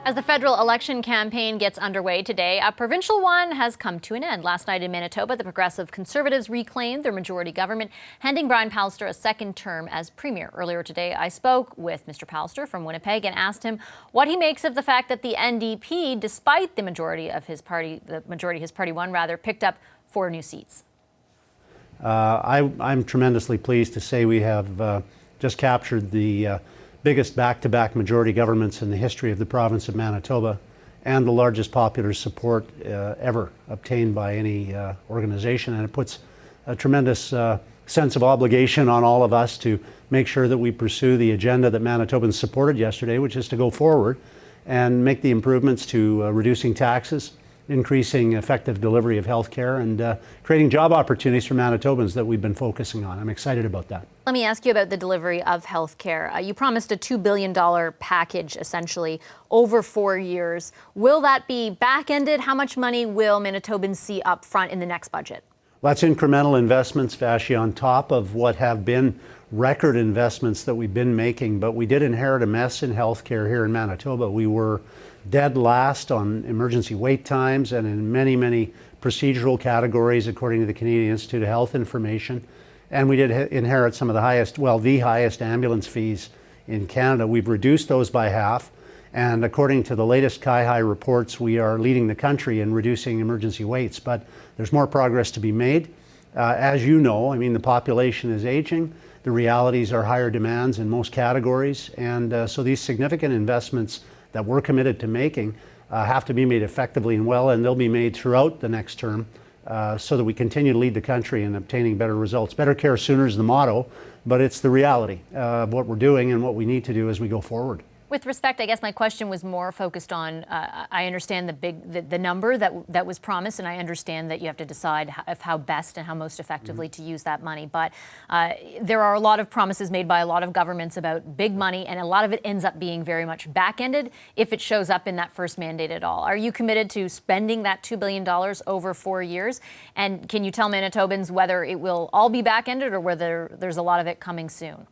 As the federal election campaign gets underway today, a provincial one has come to an end. Last night in Manitoba, the Progressive Conservatives reclaimed their majority government, handing Brian Pallister a second term as premier. Earlier today, I spoke with Mr. Pallister from Winnipeg and asked him what he makes of the fact that the NDP, despite the majority his party won, picked up 4 new seats. I'm tremendously pleased to say we have just captured the biggest back-to-back majority governments in the history of the province of Manitoba and the largest popular support ever obtained by any organization. And it puts a tremendous sense of obligation on all of us to make sure that we pursue the agenda that Manitobans supported yesterday, which is to go forward and make the improvements to reducing taxes, increasing effective delivery of health care, and creating job opportunities for Manitobans that we've been focusing on. I'm excited about that. Let me ask you about the delivery of health care. You promised a $2 billion package, essentially, over 4 years. Will that be back-ended? How much money will Manitobans see up front in the next budget? Well, that's incremental investments, Vashi, on top of what have been record investments that we've been making. But we did inherit a mess in health care here in Manitoba. We were dead last on emergency wait times and in many, many procedural categories, according to the Canadian Institute of Health Information. And we did inherit some of the highest, well, the highest ambulance fees in Canada. We've reduced those by half. And according to the latest CIHI reports, we are leading the country in reducing emergency waits. But there's more progress to be made. As you know, I mean, the population is aging. The realities are higher demands in most categories. And so these significant investments that we're committed to making have to be made effectively and well, and they'll be made throughout the next term so that we continue to lead the country in obtaining better results. Better care sooner is the motto, but it's the reality of what we're doing and what we need to do as we go forward. With respect, I guess my question was more focused on, I understand the number that was promised, and I understand that you have to decide how best and how most effectively to use that money. But there are a lot of promises made by a lot of governments about big money, and a lot of it ends up being very much back-ended if it shows up in that first mandate at all. Are you committed to spending that $2 billion over 4 years? And can you tell Manitobans whether it will all be back-ended or whether there's a lot of it coming soon?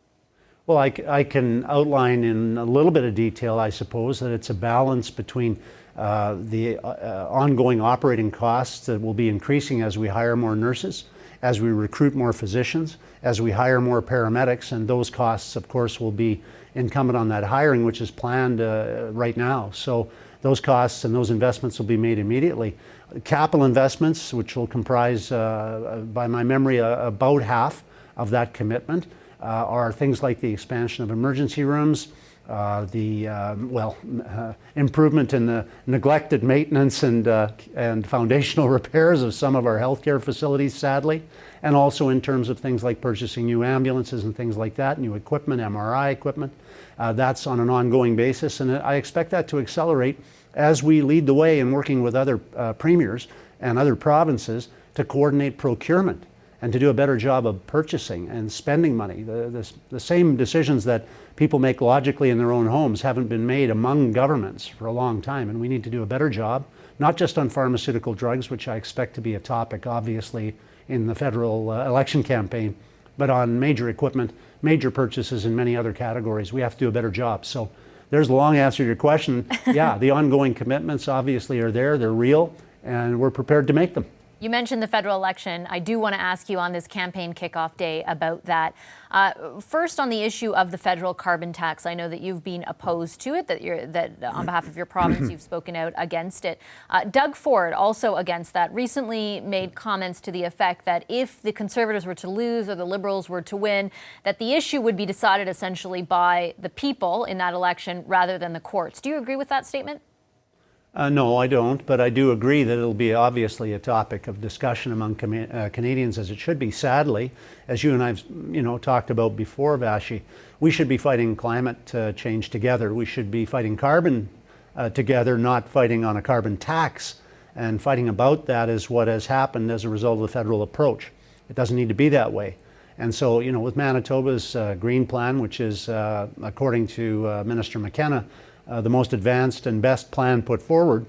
Well, I can outline in a little bit of detail, I suppose, that it's a balance between the ongoing operating costs that will be increasing as we hire more nurses, as we recruit more physicians, as we hire more paramedics, and those costs, of course, will be incumbent on that hiring, which is planned right now. So those costs and those investments will be made immediately. Capital investments, which will comprise, by my memory, about half of that commitment, are things like the expansion of emergency rooms, improvement in the neglected maintenance and foundational repairs of some of our healthcare facilities, sadly, and also in terms of things like purchasing new ambulances and things like that, new equipment, MRI equipment. That's on an ongoing basis, and I expect that to accelerate as we lead the way in working with other premiers and other provinces to coordinate procurement and to do a better job of purchasing and spending money. The same decisions that people make logically in their own homes haven't been made among governments for a long time, and we need to do a better job, not just on pharmaceutical drugs, which I expect to be a topic, obviously, in the federal election campaign, but on major equipment, major purchases in many other categories. We have to do a better job. So there's a long answer to your question. Yeah, the ongoing commitments obviously are there, they're real, and we're prepared to make them. You mentioned the federal election. I do want to ask you on this campaign kickoff day about that. First, on the issue of the federal carbon tax, I know that you've been opposed to it, that on behalf of your province you've spoken out against it. Doug Ford, also against that, recently made comments to the effect that if the Conservatives were to lose or the Liberals were to win, that the issue would be decided essentially by the people in that election rather than the courts. Do you agree with that statement? No, I don't, but I do agree that it'll be obviously a topic of discussion among Canadians, as it should be. Sadly, as you and I've talked about before, Vashi, we should be fighting climate change together. We should be fighting carbon together, not fighting on a carbon tax. And fighting about that is what has happened as a result of the federal approach. It doesn't need to be that way. And so, with Manitoba's Green Plan, which is, according to Minister McKenna, the most advanced and best plan put forward,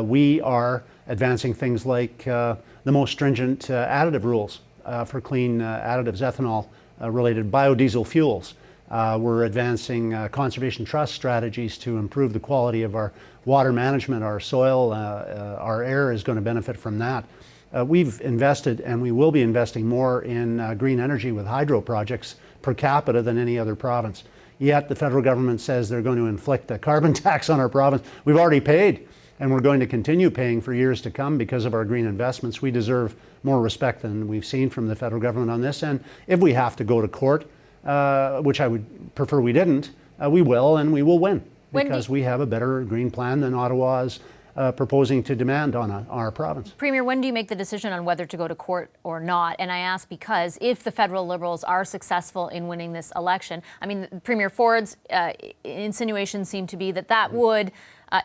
we are advancing things like the most stringent additive rules for clean additives, ethanol related biodiesel fuels, We're advancing conservation trust strategies to improve the quality of our water management, our soil, our air is going to benefit from that. We've invested, and we will be investing more in green energy with hydro projects per capita than any other province. Yet the federal government says they're going to inflict a carbon tax on our province. We've already paid, and we're going to continue paying for years to come because of our green investments. We deserve more respect than we've seen from the federal government on this. And if we have to go to court, which I would prefer we didn't, we will, and we will win, because we have a better green plan than Ottawa's proposing to demand on our province. Premier, when do you make the decision on whether to go to court or not? And I ask because if the federal Liberals are successful in winning this election, I mean, Premier Ford's insinuations seem to be that would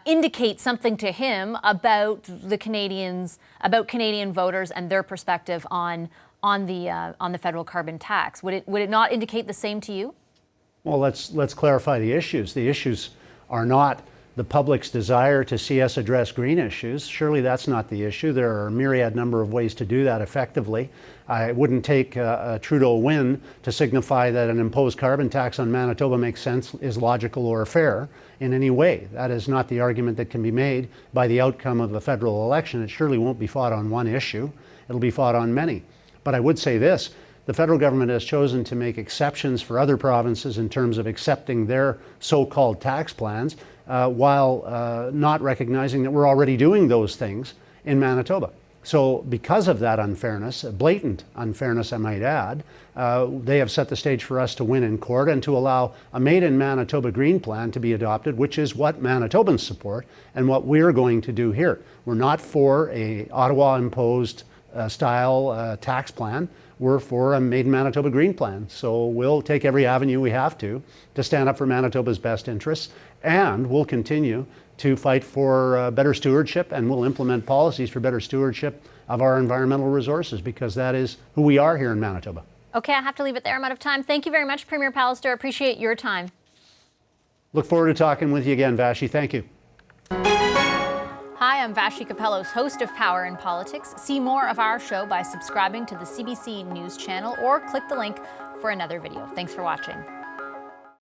indicate something to him about the Canadians, about Canadian voters and their perspective on the federal carbon tax. Would it not indicate the same to you? Well, let's clarify the issues. The issues are not the public's desire to see us address green issues. Surely that's not the issue. There are a myriad number of ways to do that effectively. I wouldn't take a Trudeau win to signify that an imposed carbon tax on Manitoba makes sense, is logical or fair in any way. That is not the argument that can be made by the outcome of a federal election. It surely won't be fought on one issue. It'll be fought on many. But I would say this: the federal government has chosen to make exceptions for other provinces in terms of accepting their so-called tax plans, while not recognizing that we're already doing those things in Manitoba. So because of that unfairness, a blatant unfairness I might add, they have set the stage for us to win in court and to allow a Made in Manitoba Green Plan to be adopted, which is what Manitobans support and what we're going to do here. We're not for a Ottawa imposed style tax plan. We're for a Made in Manitoba Green Plan. So we'll take every avenue we have to stand up for Manitoba's best interests, and we'll continue to fight for better stewardship, and we'll implement policies for better stewardship of our environmental resources, because that is who we are here in Manitoba. Okay, I have to leave it there. I'm out of time. Thank you very much, Premier Pallister. Appreciate your time. Look forward to talking with you again, Vashi. Thank you. Hi, I'm Vashi Capellos, host of Power in Politics. See more of our show by subscribing to the CBC News channel or click the link for another video. Thanks for watching.